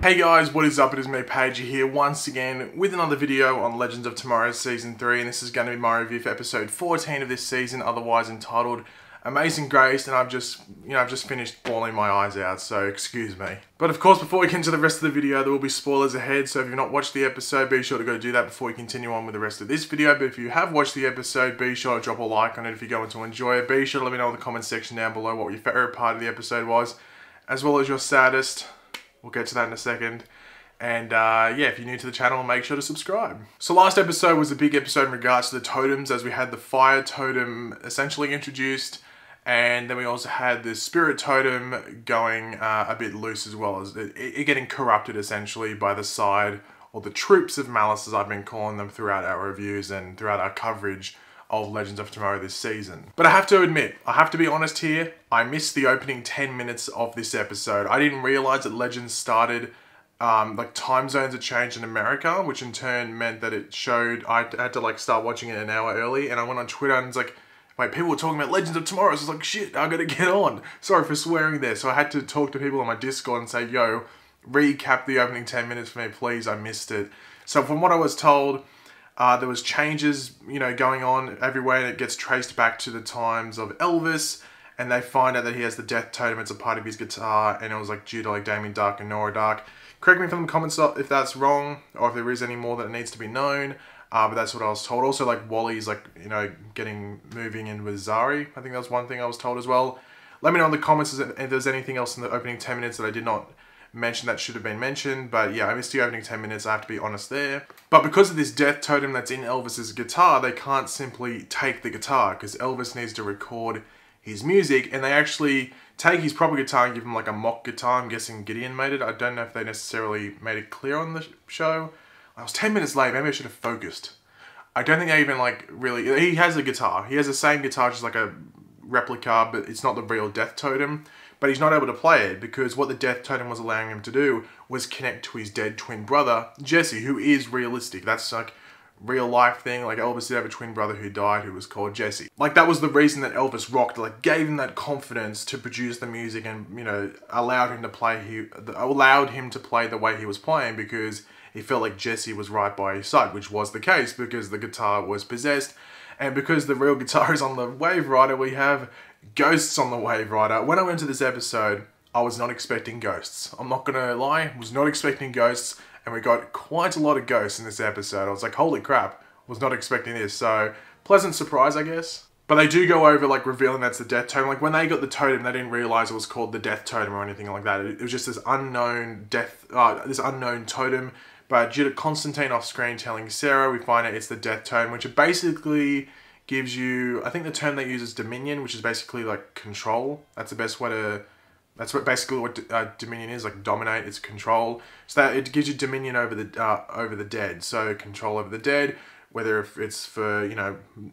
Hey guys, what is up? It is me, Paige, here once again with another video on Legends of Tomorrow Season 3, and this is going to be my review for episode 14 of this season, otherwise entitled Amazing Grace, and I've just finished bawling my eyes out, so excuse me. But of course, before we get into the rest of the video, there will be spoilers ahead, so if you've not watched the episode, be sure to go do that before we continue on with the rest of this video. But if you have watched the episode, be sure to drop a like on it if you're going to enjoy it. Be sure to let me know in the comment section down below what your favourite part of the episode was, as well as your saddest. We'll get to that in a second. And yeah, if you're new to the channel, make sure to subscribe. So last episode was a big episode in regards to the totems, as we had the fire totem essentially introduced, and then we also had the spirit totem going a bit loose, as well as it getting corrupted essentially by the side, or the troops of malice, as I've been calling them throughout our reviews and throughout our coverage of Legends of Tomorrow this season. But I have to admit, I have to be honest here, I missed the opening 10 minutes of this episode. I didn't realize that Legends started, like time zones had changed in America, which in turn meant that it showed, I had to like start watching it an hour early, and I went on Twitter and it's like, wait, people were talking about Legends of Tomorrow, so I was like, shit, I gotta get on. Sorry for swearing there. So I had to talk to people on my Discord and say, yo, recap the opening 10 minutes for me, please, I missed it. So from what I was told, there was changes, going on everywhere, and it gets traced back to the times of Elvis, and they find out that he has the death totem. It's a part of his guitar, and it was like due to like Damien Dark and Nora Dark. Correct me from the comments if that's wrong, or if there is any more that needs to be known. But that's what I was told. Also, like Wally's like moving in with Zari. I think that was one thing I was told as well. Let me know in the comments if there's anything else in the opening 10 minutes that I did not mention that should have been mentioned. But yeah, I missed the opening 10 minutes, I have to be honest there. But because of this death totem that's in Elvis's guitar, they can't simply take the guitar, because Elvis needs to record his music, and they actually take his proper guitar and give him like a mock guitar. I'm guessing Gideon made it. I don't know if they necessarily made it clear on the show. I was 10 minutes late, maybe I should have focused. I don't think they even like really, he has a guitar. He has the same guitar, just like a replica, but it's not the real death totem. But he's not able to play it, because what the death totem was allowing him to do was connect to his dead twin brother, Jesse, who is realistic. That's like real life thing. Like Elvis did have a twin brother who died, who was called Jesse. Like that was the reason that Elvis rocked, like gave him that confidence to produce the music, and allowed him to play the way he was playing, because he felt like Jesse was right by his side, which was the case, because the guitar was possessed. And because the real guitar is on the Wave Rider, we have ghosts on the Wave Rider. When I went to this episode, I was not expecting ghosts. I'm not gonna lie, was not expecting ghosts, and we got quite a lot of ghosts in this episode. I was like, holy crap, was not expecting this. So, pleasant surprise, I guess. But they do go over, like, revealing that's the death totem. Like, when they got the totem, they didn't realize it was called the death totem or anything like that. It was just this unknown this unknown totem. But due to Constantine off screen telling Sarah, we find out it's the death totem, which it basically gives you, I think the term they use is dominion, which is basically like control. That's the best way to, that's basically what dominion is, like dominate, it's control. So that it gives you dominion over the dead. So control over the dead, whether if it's for,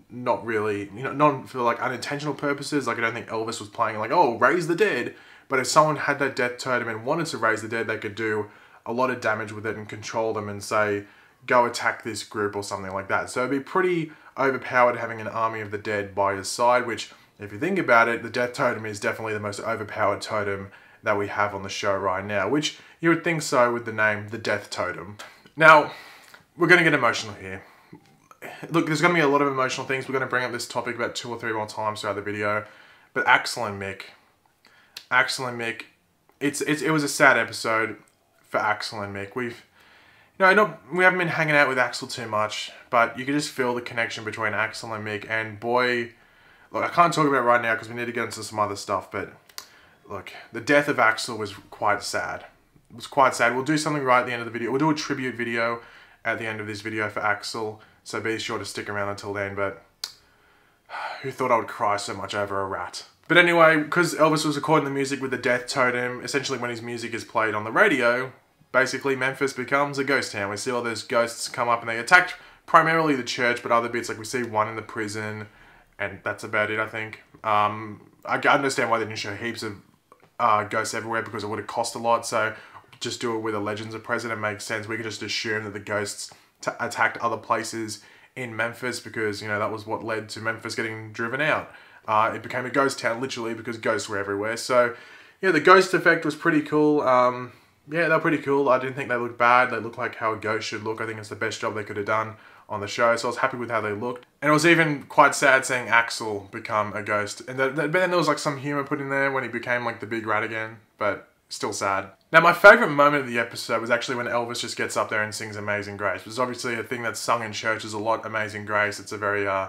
not really, not for like unintentional purposes. Like I don't think Elvis was playing like, oh, raise the dead. But if someone had that death totem and wanted to raise the dead, they could do a lot of damage with it and control them and say, go attack this group or something like that. So it'd be pretty overpowered having an army of the dead by your side, which, if you think about it, the death totem is definitely the most overpowered totem that we have on the show right now, which you would think so with the name, the death totem. Now, we're going to get emotional here. Look, there's going to be a lot of emotional things. We're going to bring up this topic about 2 or 3 more times throughout the video. But Axel and Mick, it was a sad episode for Axel and Mick. We haven't been hanging out with Axel too much, but you can just feel the connection between Axel and Mick. And boy, look, I can't talk about it right now because we need to get into some other stuff, but look, the death of Axel was quite sad. It was quite sad. We'll do something right at the end of the video. We'll do a tribute video at the end of this video for Axel, so be sure to stick around until then. But who thought I would cry so much over a rat? But anyway, because Elvis was recording the music with the death totem, essentially when his music is played on the radio, basically Memphis becomes a ghost town. We see all those ghosts come up and they attack primarily the church, but other bits, like we see one in the prison, and that's about it, I think. I understand why they didn't show heaps of ghosts everywhere, because it would have cost a lot, so just do it with a Legends of President makes sense. We could just assume that the ghosts attacked other places in Memphis, because, that was what led to Memphis getting driven out. It became a ghost town, literally, because ghosts were everywhere. So, yeah, the ghost effect was pretty cool. yeah, they're pretty cool. I didn't think they looked bad. They look like how a ghost should look. I think it's the best job they could have done on the show, so I was happy with how they looked. And it was even quite sad seeing Axel become a ghost. And but then there was like some humor put in there when he became like the big rat again, but still sad. Now my favourite moment of the episode was actually when Elvis just gets up there and sings Amazing Grace, which is obviously a thing that's sung in churches a lot, Amazing Grace. It's a very, I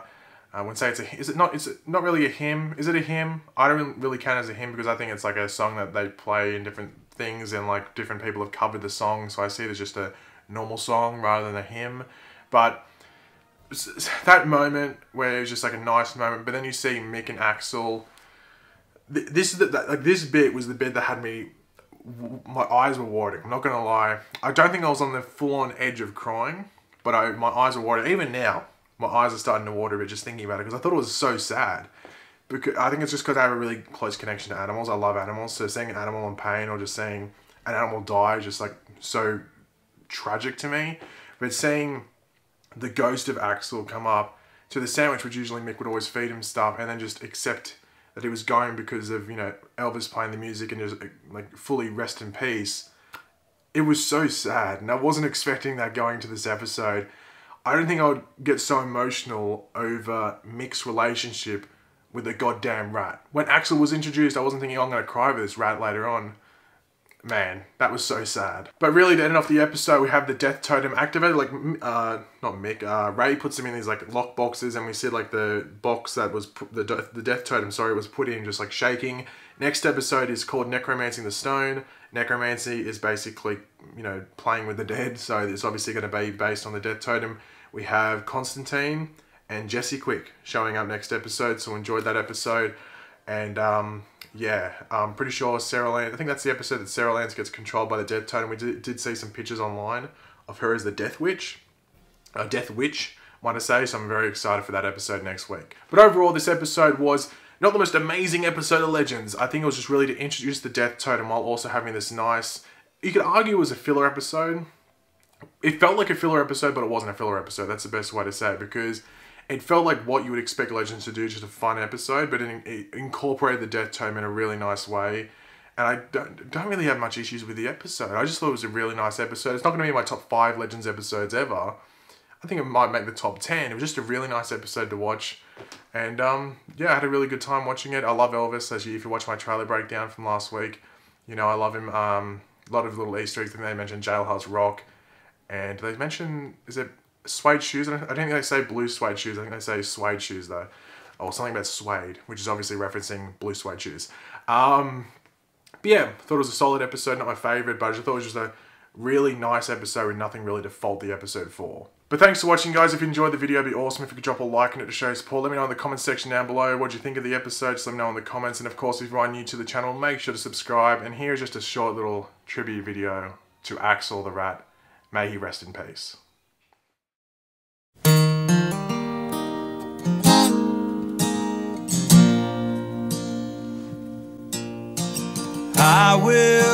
wouldn't say it's not really a hymn. Is it a hymn? I don't really count it as a hymn because I think it's like a song that they play in different things and like different people have covered the song, so I see it as just a normal song rather than a hymn. But that moment where it was just like a nice moment, but then you see Mick and Axel. This bit was the bit that had me. My eyes were watering. I'm not gonna lie. I don't think I was on the full-on edge of crying, but my eyes were watering. Even now, my eyes are starting to water a bit just thinking about it because I thought it was so sad. Because I think it's just because I have a really close connection to animals. I love animals, so seeing an animal in pain or just seeing an animal die is just like so tragic to me. But seeing the ghost of Axel come up to the sandwich, which usually Mick would always feed him stuff, and then just accept that he was going because of, you know, Elvis playing the music and just like fully rest in peace. It was so sad, and I wasn't expecting that going to this episode. I don't think I would get so emotional over Mick's relationship with a goddamn rat. When Axel was introduced, I wasn't thinking, oh, I'm going to cry over this rat later on. Man, that was so sad. But really, to end off the episode, we have the death totem activated. Like, not Mick, Ray puts them in these like lock boxes, and we see like the box that was the death totem, sorry, was put in, just like shaking. Next episode is called Necromancing the Stone. Necromancy is basically, you know, playing with the dead, so it's obviously going to be based on the death totem. We have Constantine and Jesse Quick showing up next episode, so enjoyed that episode. And yeah, I'm pretty sure Sarah Lance, I think that's the episode that Sarah Lance gets controlled by the death totem. We did see some pictures online of her as the Death Witch, might I say, so I'm very excited for that episode next week. But overall, this episode was not the most amazing episode of Legends. I think it was just really to introduce the death totem while also having this nice, you could argue it was a filler episode. It felt like a filler episode, but it wasn't a filler episode. That's the best way to say it, because it felt like what you would expect Legends to do, just a fun episode, but it incorporated the death totem in a really nice way. And I don't really have much issues with the episode. I just thought it was a really nice episode. It's not going to be my top 5 Legends episodes ever. I think it might make the top 10. It was just a really nice episode to watch. And yeah, I had a really good time watching it. I love Elvis. If you watch my trailer breakdown from last week, you know I love him. A lot of little Easter eggs. I think they mentioned Jailhouse Rock. And they mentioned, is it suede shoes? I don't think they say blue suede shoes. I think they say suede shoes though. Or something about suede, which is obviously referencing blue suede shoes. But yeah, thought it was a solid episode. Not my favourite, but I just thought it was just a really nice episode with nothing really to fault the episode for. But thanks for watching, guys. If you enjoyed the video, it'd be awesome if you could drop a like on it to show support. Let me know in the comment section down below what you think of the episode. Just let me know in the comments. And of course, if you are new to the channel, make sure to subscribe. And here's just a short little tribute video to Axel the Rat. May he rest in peace. I will